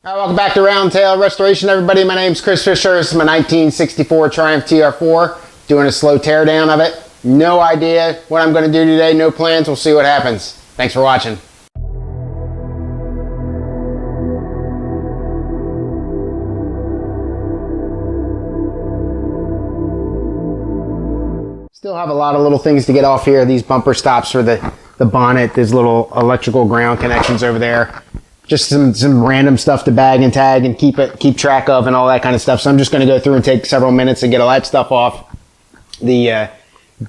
All right, welcome back to Roundtail Restoration, everybody. My name's Chris Fisher. This is my 1964 Triumph TR4. Doing a slow teardown of it. No idea what I'm going to do today. No plans. We'll see what happens. Thanks for watching. Still have a lot of little things to get off here. These bumper stops for the bonnet. There's little electrical ground connections over there. Just some random stuff to bag and tag and keep track of and all that kind of stuff. So I'm just going to go through and take several minutes and get all that stuff off. The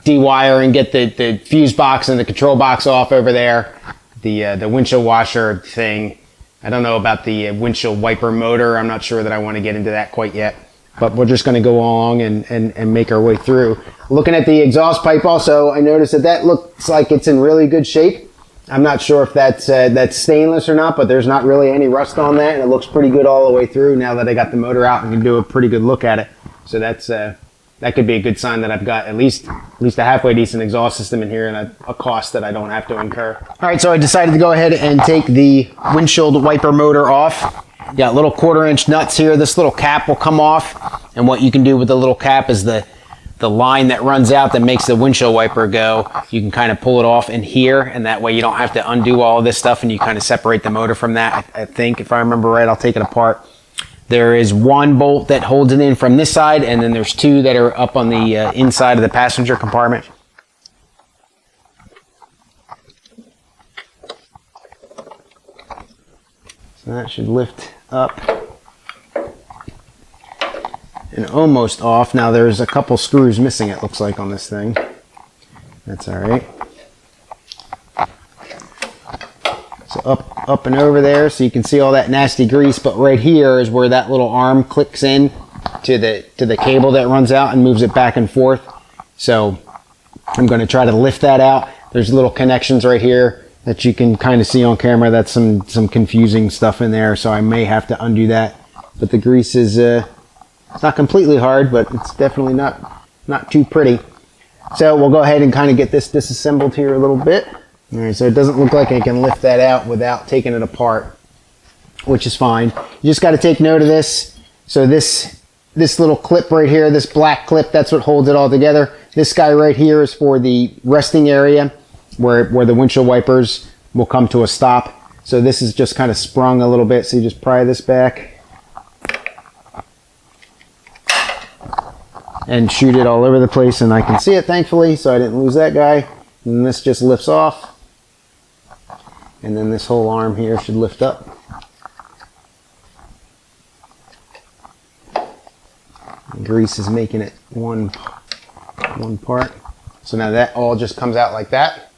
de-wire and get the fuse box and the control box off over there. The windshield washer thing. I don't know about the windshield wiper motor. I'm not sure that I want to get into that quite yet. But we're just going to go along and make our way through. Looking at the exhaust pipe also, I noticed that looks like it's in really good shape. I'm not sure if that's stainless or not, but there's not really any rust on that, and it looks pretty good all the way through now that I got the motor out and can do a pretty good look at it. So that could be a good sign that I've got at least a halfway decent exhaust system in here and a cost that I don't have to incur. All right, so I decided to go ahead and take the windshield wiper motor off. Got little 1/4-inch nuts here. This little cap will come off, and what you can do with the little cap is the line that runs out that makes the windshield wiper go, you can kind of pull it off in here, and that way you don't have to undo all of this stuff, and you kind of separate the motor from that. I think, if I remember right, I'll take it apart. There is one bolt that holds it in from this side, and then there's two that are up on the inside of the passenger compartment. So that should lift up and almost off. Now there's a couple screws missing, it looks like, on this thing. That's all right. So up and over there, so you can see all that nasty grease, but right here is where that little arm clicks in to the cable that runs out and moves it back and forth. So I'm going to try to lift that out. There's little connections right here that you can kind of see on camera. That's some confusing stuff in there, so I may have to undo that. But the grease is it's not completely hard, but it's definitely not too pretty. So we'll go ahead and kind of get this disassembled here a little bit. All right, so it doesn't look like I can lift that out without taking it apart, which is fine. You just got to take note of this. So this little clip right here, this black clip, that's what holds it all together. This guy right here is for the resting area where the windshield wipers will come to a stop. So this is just kind of sprung a little bit, so you just pry this back and shoot it all over the place, and I can see it, thankfully, so I didn't lose that guy. And this just lifts off, and then this whole arm here should lift up. The grease is making it one part. So now that all just comes out like that.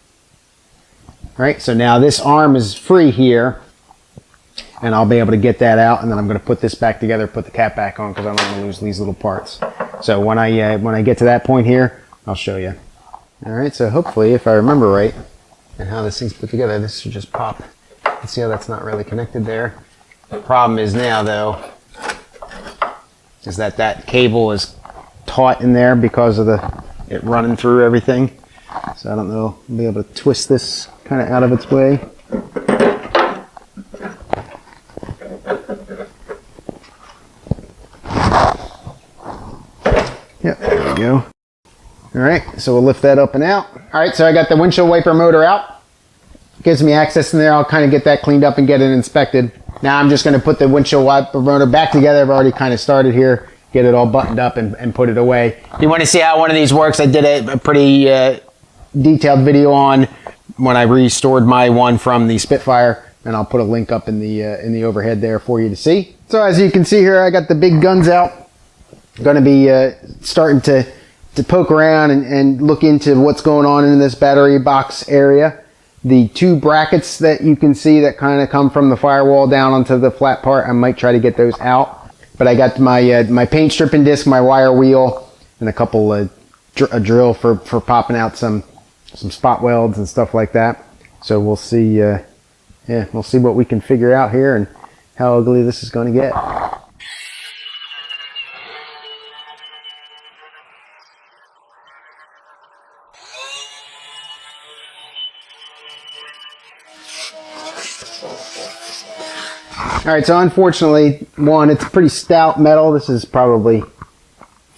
All right, so now this arm is free here, and I'll be able to get that out, and then I'm going to put this back together, put the cap back on, because I don't want to lose these little parts. So when I get to that point here, I'll show you. All right, so hopefully, if I remember right, and how this thing's put together, this should just pop. You see how that's not really connected there? The problem is now, though, is that cable is taut in there because of it running through everything. So I don't know, I'll be able to twist this kind of out of its way. Yep, there we go. All right, so we'll lift that up and out. All right, so I got the windshield wiper motor out. Gives me access in there. I'll kind of get that cleaned up and get it inspected. Now I'm just going to put the windshield wiper motor back together. I've already kind of started here. Get it all buttoned up and put it away. If you want to see how one of these works, I did a pretty detailed video on when I restored my one from the Spitfire, and I'll put a link up in the overhead there for you to see. So as you can see here, I got the big guns out. Going to be starting to poke around and look into what's going on in this battery box area. The two brackets that you can see that kind of come from the firewall down onto the flat part, I might try to get those out. But I got my paint stripping disc, my wire wheel, and a couple a drill for popping out some spot welds and stuff like that. So we'll see. Yeah, we'll see what we can figure out here and how ugly this is going to get. All right, so unfortunately, it's pretty stout metal. This is probably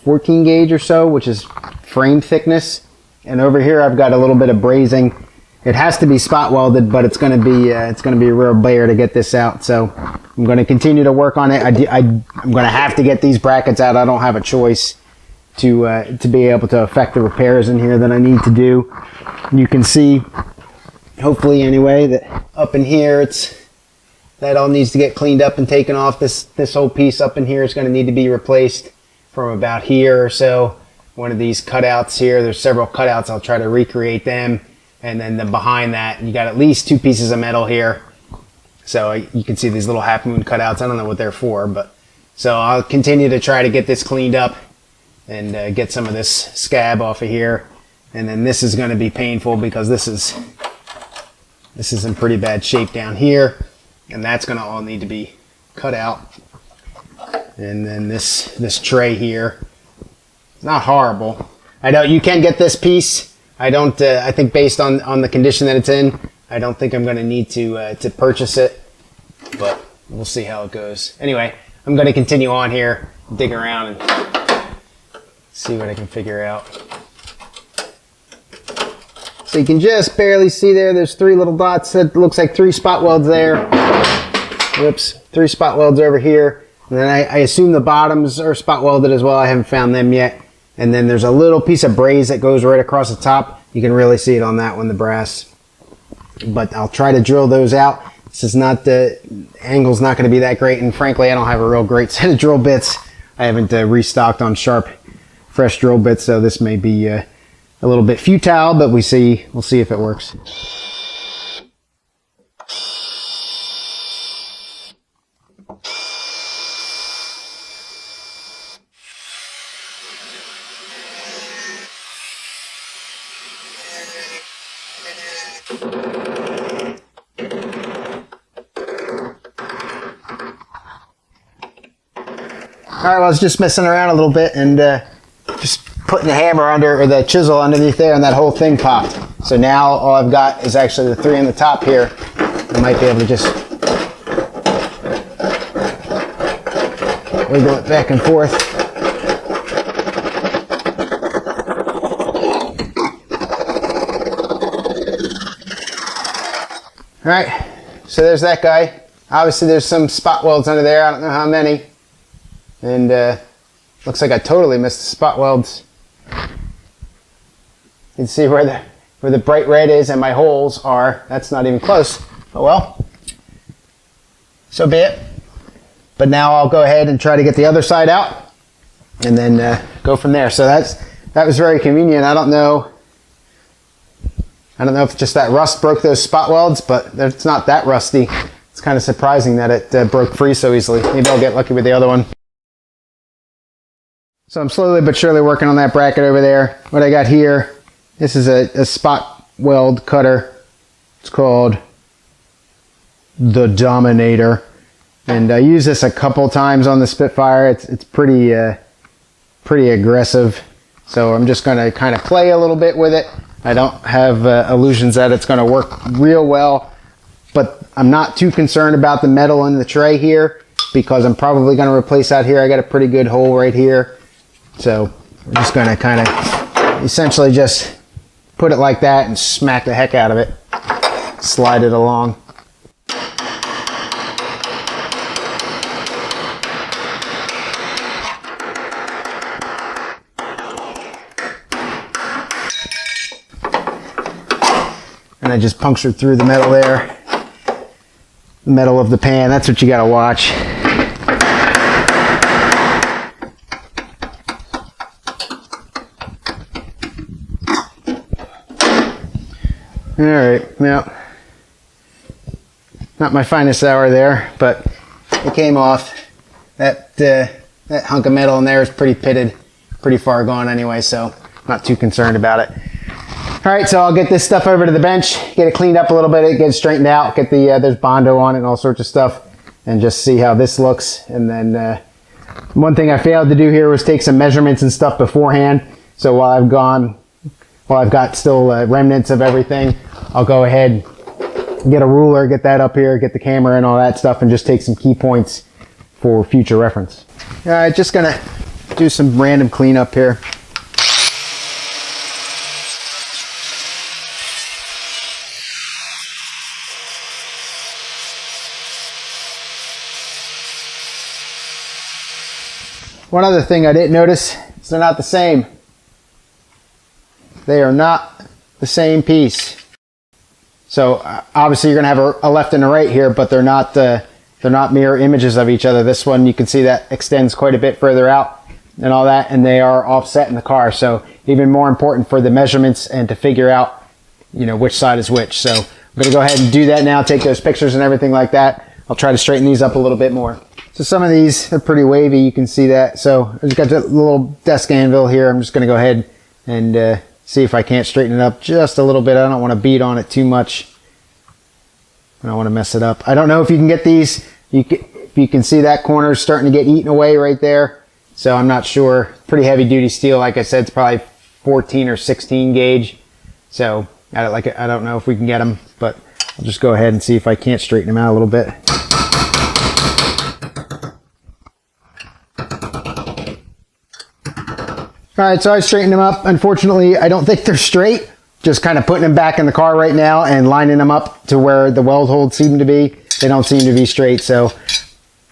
14 gauge or so, which is frame thickness. And over here, I've got a little bit of brazing. It has to be spot welded, but it's going to be a real bear to get this out. So I'm going to continue to work on it. I'm going to have to get these brackets out. I don't have a choice to be able to affect the repairs in here that I need to do. You can see, hopefully anyway, that up in here that all needs to get cleaned up and taken off. This whole piece up in here is going to need to be replaced from about here or so. One of these cutouts here, there's several cutouts. I'll try to recreate them. And then behind that, you got at least 2 pieces of metal here. So you can see these little half moon cutouts. I don't know what they're for, but so I'll continue to try to get this cleaned up and get some of this scab off of here. And then this is going to be painful because this is in pretty bad shape down here, and that's going to all need to be cut out. And then this tray here, it's not horrible. I know you can get this piece. I don't. I think based on the condition that it's in, I don't think I'm going to need to purchase it, but we'll see how it goes. Anyway, I'm going to continue on here, dig around, and see what I can figure out. So you can just barely see there's 3 little dots. It looks like 3 spot welds there. Whoops, 3 spot welds over here. And then I assume the bottoms are spot welded as well. I haven't found them yet. And then there's a little piece of braze that goes right across the top. You can really see it on that one, the brass. But I'll try to drill those out. This is not, the angle's not going to be that great. And frankly, I don't have a real great set of drill bits. I haven't restocked on sharp, fresh drill bits. So this may be a little bit futile, but we'll see if it works. All right, well, I was just messing around a little bit and just putting the hammer under, or the chisel underneath there, and that whole thing popped. So now all I've got is actually the 3 on the top here. I might be able to just wiggle it back and forth. All right, so there's that guy. Obviously there's some spot welds under there. I don't know how many. And looks like I totally missed the spot welds. You can see where the bright red is and my holes are. That's not even close. Oh well, so be it. But now I'll go ahead and try to get the other side out and then go from there. So that was very convenient. I don't know if just that rust broke those spot welds, but it's not that rusty. It's kind of surprising that it broke free so easily. Maybe I'll get lucky with the other one. So I'm slowly but surely working on that bracket over there. What I got here, this is a spot weld cutter. It's called the Dominator. And I use this a couple times on the Spitfire. It's pretty aggressive. So I'm just going to kind of play a little bit with it. I don't have illusions that it's going to work real well. But I'm not too concerned about the metal in the tray here because I'm probably going to replace out here. I got a pretty good hole right here. So we're just going to kind of essentially just put it like that and smack the heck out of it. Slide it along. And I just punctured through the metal there. The metal of the pan, that's what you got to watch. All right, well, not my finest hour there, but it came off. That hunk of metal in there is pretty pitted, pretty far gone anyway, so not too concerned about it. All right, so I'll get this stuff over to the bench, get it cleaned up a little bit, get it straightened out, get the there's Bondo on it and all sorts of stuff, and just see how this looks. And then one thing I failed to do here was take some measurements and stuff beforehand. So while I've got still remnants of everything, I'll go ahead get a ruler, get that up here, get the camera and all that stuff, and just take some key points for future reference. All right, just gonna do some random cleanup here. One other thing I didn't notice is they're not the same. They are not the same piece. So obviously you're gonna have a left and a right here, but they're not mirror images of each other. This one, you can see that extends quite a bit further out and all that, and they are offset in the car. So even more important for the measurements and to figure out, you know, which side is which. So I'm gonna go ahead and do that now, take those pictures and everything like that. I'll try to straighten these up a little bit more. So some of these are pretty wavy, you can see that. So I just got that little desk anvil here. I'm just gonna go ahead and see if I can't straighten it up just a little bit. I don't wanna beat on it too much. I don't wanna mess it up. I don't know if you can get these, if you can see that corner starting to get eaten away right there. So I'm not sure. Pretty heavy duty steel, like I said, it's probably 14 or 16 gauge. So I don't know if we can get them, but I'll just go ahead and see if I can't straighten them out a little bit. All right, so I straightened them up. Unfortunately, I don't think they're straight. Just kind of putting them back in the car right now and lining them up to where the weld holes seem to be. They don't seem to be straight, so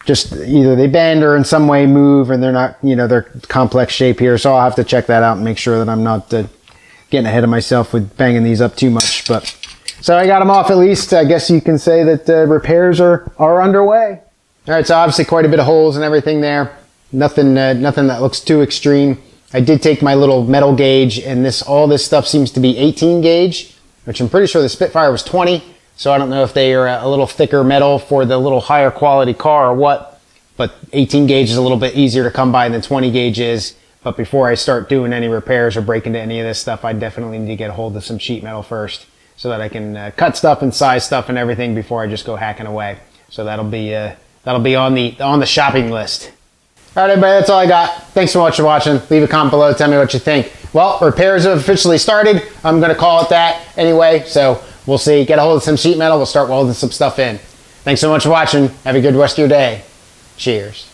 just either they bend or in some way move, and they're not, you know, they're complex shape here. So I'll have to check that out and make sure that I'm not getting ahead of myself with banging these up too much. But so I got them off at least. I guess you can say that repairs are underway. All right, so obviously quite a bit of holes and everything there. Nothing that looks too extreme. I did take my little metal gauge, and all this stuff seems to be 18 gauge, which I'm pretty sure the Spitfire was 20. So I don't know if they are a little thicker metal for the little higher quality car or what, but 18 gauge is a little bit easier to come by than 20 gauge is. But before I start doing any repairs or break into any of this stuff, I definitely need to get a hold of some sheet metal first so that I can cut stuff and size stuff and everything before I just go hacking away. So that'll be on the shopping list. All right, everybody, that's all I got. Thanks so much for watching. Leave a comment below, tell me what you think. Well, repairs have officially started. I'm gonna call it that anyway, so we'll see. Get a hold of some sheet metal, we'll start welding some stuff in. Thanks so much for watching. Have a good rest of your day. Cheers.